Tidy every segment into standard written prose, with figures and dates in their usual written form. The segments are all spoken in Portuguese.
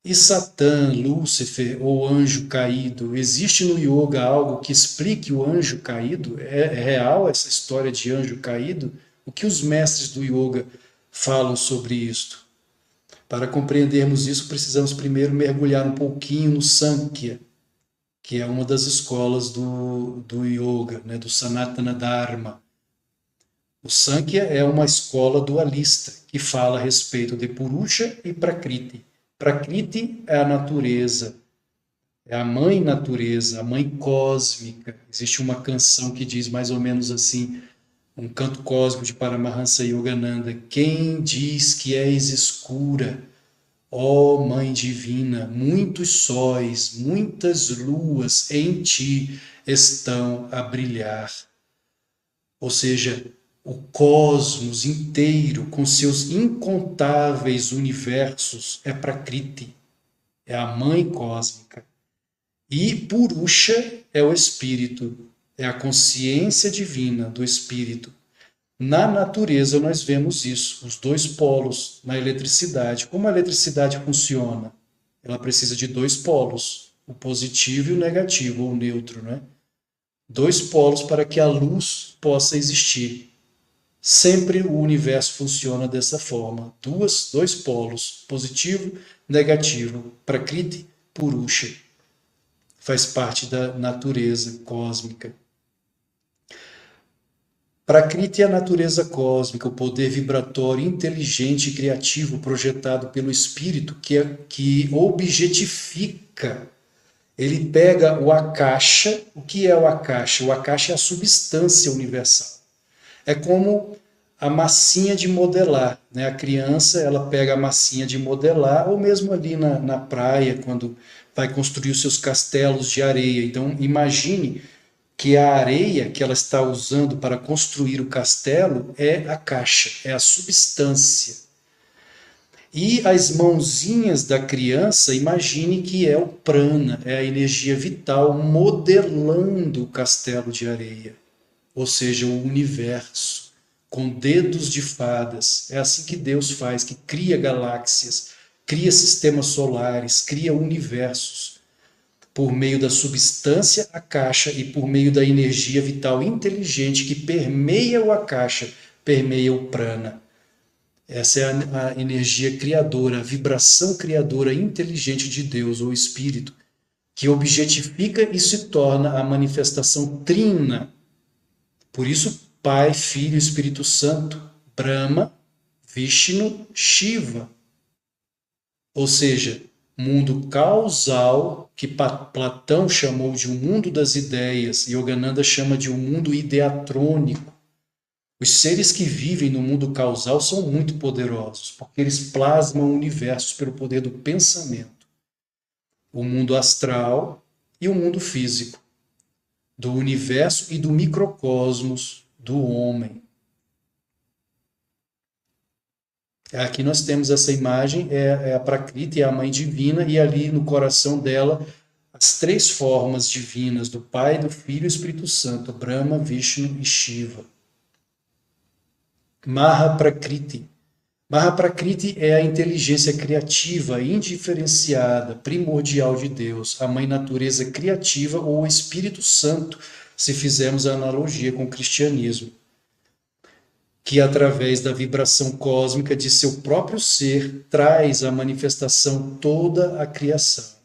E Satã, Lúcifer ou anjo caído, existe no yoga algo que explique o anjo caído? É real essa história de anjo caído? O que os mestres do yoga falam sobre isto? Para compreendermos isso, precisamos primeiro mergulhar um pouquinho no Sankhya, que é uma das escolas do yoga, né, do Sanatana Dharma. O Sankhya é uma escola dualista que fala a respeito de Purusha e Prakriti. Prakriti é a natureza, é a mãe natureza, a mãe cósmica. Existe uma canção que diz mais ou menos assim, um canto cósmico de Paramahansa Yogananda: quem diz que és escura, ó Mãe Divina, muitos sóis, muitas luas em ti estão a brilhar. Ou seja, o cosmos inteiro, com seus incontáveis universos, é Prakriti, é a mãe cósmica. E Purusha é o espírito, é a consciência divina do espírito. Na natureza nós vemos isso, os dois polos na eletricidade. Como a eletricidade funciona? Ela precisa de dois polos, o positivo e o negativo, ou o neutro, né? Dois polos para que a luz possa existir. Sempre o universo funciona dessa forma. Dois polos, positivo, negativo, Prakriti, Purusha. Faz parte da natureza cósmica. Prakriti é a natureza cósmica, o poder vibratório, inteligente e criativo projetado pelo espírito que objetifica. Ele pega o Akasha. O que é o Akasha? O Akasha é a substância universal. É como a massinha de modelar, né? A criança, ela pega a massinha de modelar, ou mesmo ali na praia, quando vai construir os seus castelos de areia. Então, imagine que a areia que ela está usando para construir o castelo é a caixa, é a substância. E as mãozinhas da criança, imagine que é o prana, é a energia vital modelando o castelo de areia, ou seja, o universo, com dedos de fadas. É assim que Deus faz, que cria galáxias, cria sistemas solares, cria universos, por meio da substância akasha e por meio da energia vital inteligente que permeia o akasha, permeia o prana. Essa é a energia criadora, a vibração criadora inteligente de Deus, ou Espírito, que objetifica e se torna a manifestação trina. Por isso, Pai, Filho e Espírito Santo, Brahma, Vishnu, Shiva. Ou seja, mundo causal, que Platão chamou de um mundo das ideias, e Yogananda chama de um mundo ideatrônico. Os seres que vivem no mundo causal são muito poderosos, porque eles plasmam universos pelo poder do pensamento. O mundo astral e o mundo físico, do universo e do microcosmos do homem. Aqui nós temos essa imagem, é a Prakriti, é a mãe divina, e ali no coração dela as três formas divinas do Pai, do Filho e do Espírito Santo, Brahma, Vishnu e Shiva. Mahaprakriti. Mahaprakriti é a inteligência criativa, indiferenciada, primordial de Deus, a mãe natureza criativa ou o Espírito Santo, se fizermos a analogia com o cristianismo, que através da vibração cósmica de seu próprio ser traz à manifestação toda a criação,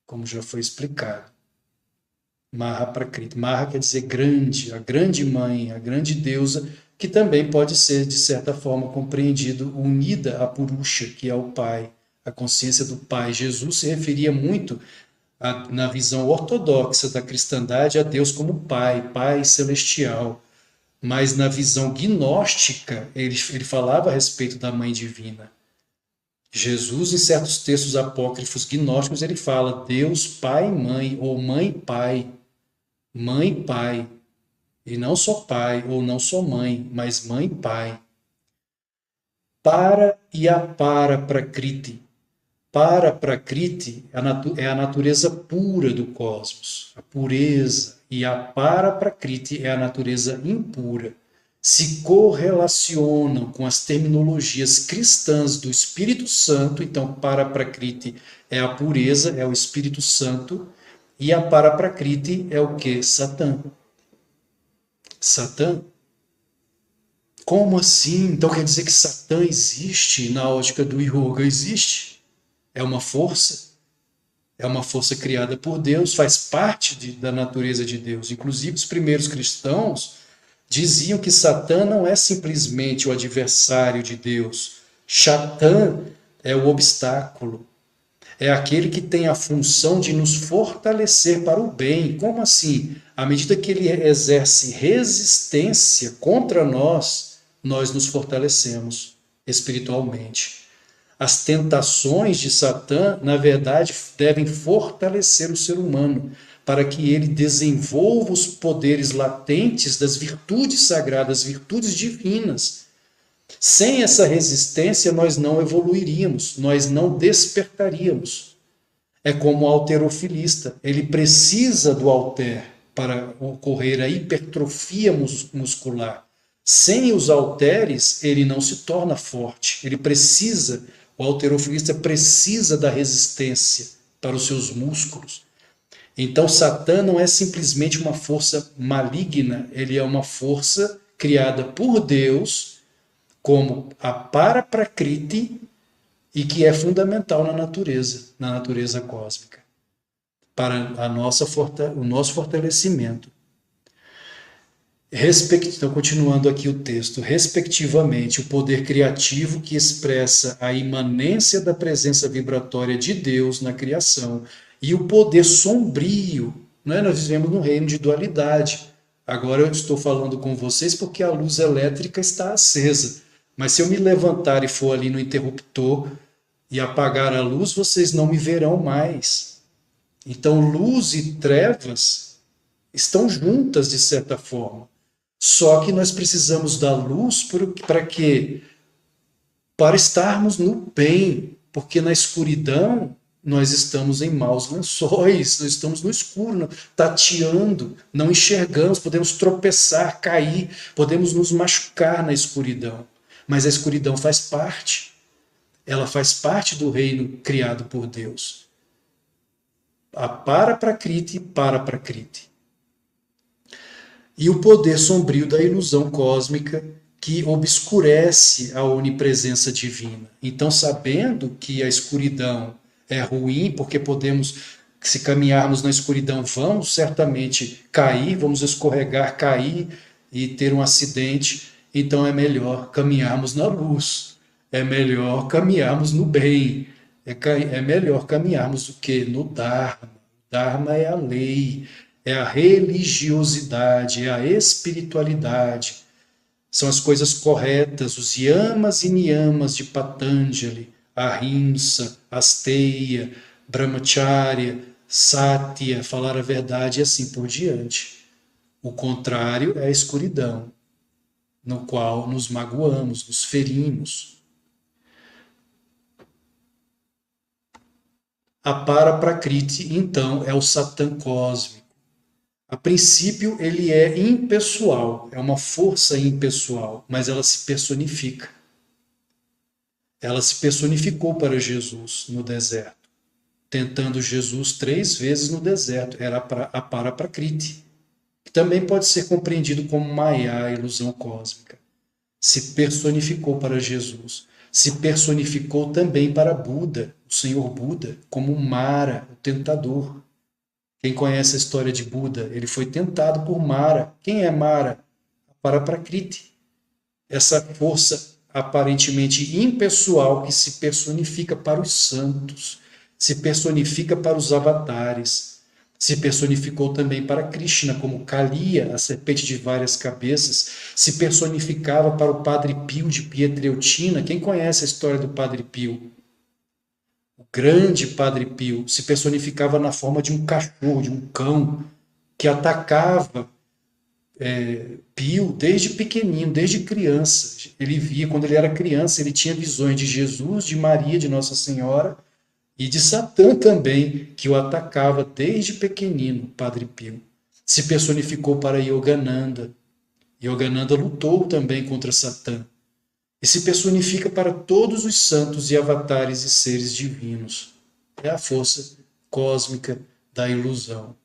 como já foi explicado. Mahaprakriti. Maha quer dizer grande, a grande mãe, a grande deusa, que também pode ser, de certa forma, compreendido, unida a Purusha, que é o Pai, a consciência do Pai. Jesus se referia muito, na visão ortodoxa da cristandade, a Deus como Pai, Pai celestial. Mas na visão gnóstica, ele falava a respeito da Mãe Divina. Jesus, em certos textos apócrifos gnósticos, ele fala Deus Pai e Mãe, ou Mãe e Pai, Mãe e Pai. E não só pai ou não só mãe, mas mãe e pai. Para e apara prakriti. Para prakriti é a natureza pura do cosmos, a pureza. E a para prakriti é a natureza impura. se correlacionam com as terminologias cristãs do Espírito Santo. Então, Paraprakriti é a pureza, é o Espírito Santo, e a Paraprakriti é o que? Satã. Satã? Como assim? Então quer dizer que Satã existe na ótica do yoga? Existe. É uma força. É uma força criada por Deus, faz parte da natureza de Deus. Inclusive, os primeiros cristãos diziam que Satã não é simplesmente o adversário de Deus. Satã é o obstáculo. É aquele que tem a função de nos fortalecer para o bem. Como assim? À medida que ele exerce resistência contra nós, nós nos fortalecemos espiritualmente. As tentações de Satã, na verdade, devem fortalecer o ser humano para que ele desenvolva os poderes latentes das virtudes sagradas, virtudes divinas. Sem essa resistência, nós não evoluiríamos, nós não despertaríamos. É como o halterofilista, ele precisa do halter para ocorrer a hipertrofia muscular. Sem os halteres, ele não se torna forte, ele precisa, o halterofilista precisa da resistência para os seus músculos. Então, Satã não é simplesmente uma força maligna, ele é uma força criada por Deus, como a Paraprakriti, e que é fundamental na natureza cósmica, para o nosso fortalecimento. Então, continuando aqui o texto, respectivamente, o poder criativo que expressa a imanência da presença vibratória de Deus na criação e o poder sombrio, né? Nós vivemos num reino de dualidade. Agora eu estou falando com vocês porque a luz elétrica está acesa, mas se eu me levantar e for ali no interruptor e apagar a luz, vocês não me verão mais. Então, luz e trevas estão juntas de certa forma. Só que nós precisamos da luz para quê? Para estarmos no bem, porque na escuridão nós estamos em maus lençóis, nós estamos no escuro, tateando, não enxergamos, podemos tropeçar, cair, podemos nos machucar na escuridão. Mas a escuridão faz parte, ela faz parte do reino criado por Deus. A Paraprakriti. E o poder sombrio da ilusão cósmica que obscurece a onipresença divina. Então, sabendo que a escuridão é ruim, porque podemos, se caminharmos na escuridão, vamos certamente cair, vamos escorregar, cair e ter um acidente, então é melhor caminharmos na luz, é melhor caminharmos no bem, é melhor caminharmos o que? No Dharma. Dharma é a lei, é a religiosidade, é a espiritualidade. São as coisas corretas, os yamas e niyamas de Patanjali, ahimsa, asteya, brahmacharya, satya, falar a verdade e assim por diante. O contrário é a escuridão, no qual nos magoamos, nos ferimos. A Paraprakriti, então, é o Satã cósmico. A princípio, ele é impessoal, é uma força impessoal, mas ela se personifica. Ela se personificou para Jesus no deserto, tentando Jesus 3 vezes no deserto. Era a Paraprakriti, que também pode ser compreendido como Maya, a ilusão cósmica. Se personificou para Jesus. Se personificou também para Buda, o Senhor Buda, como Mara, o tentador. Quem conhece a história de Buda, ele foi tentado por Mara. Quem é Mara? A Paraprakriti. Essa força aparentemente impessoal que se personifica para os santos, se personifica para os avatares, se personificou também para Krishna, como Kaliya, a serpente de várias cabeças, se personificava para o Padre Pio de Pietreutina. Quem conhece a história do Padre Pio? O grande Padre Pio se personificava na forma de um cachorro, de um cão, que atacava Pio desde pequenino, desde criança. Ele via, quando ele era criança, ele tinha visões de Jesus, de Maria, de Nossa Senhora e de Satã também, que o atacava desde pequenino, Padre Pio. Se personificou para Yogananda. Yogananda lutou também contra Satã e se personifica para todos os santos e avatares e seres divinos. É a força cósmica da ilusão.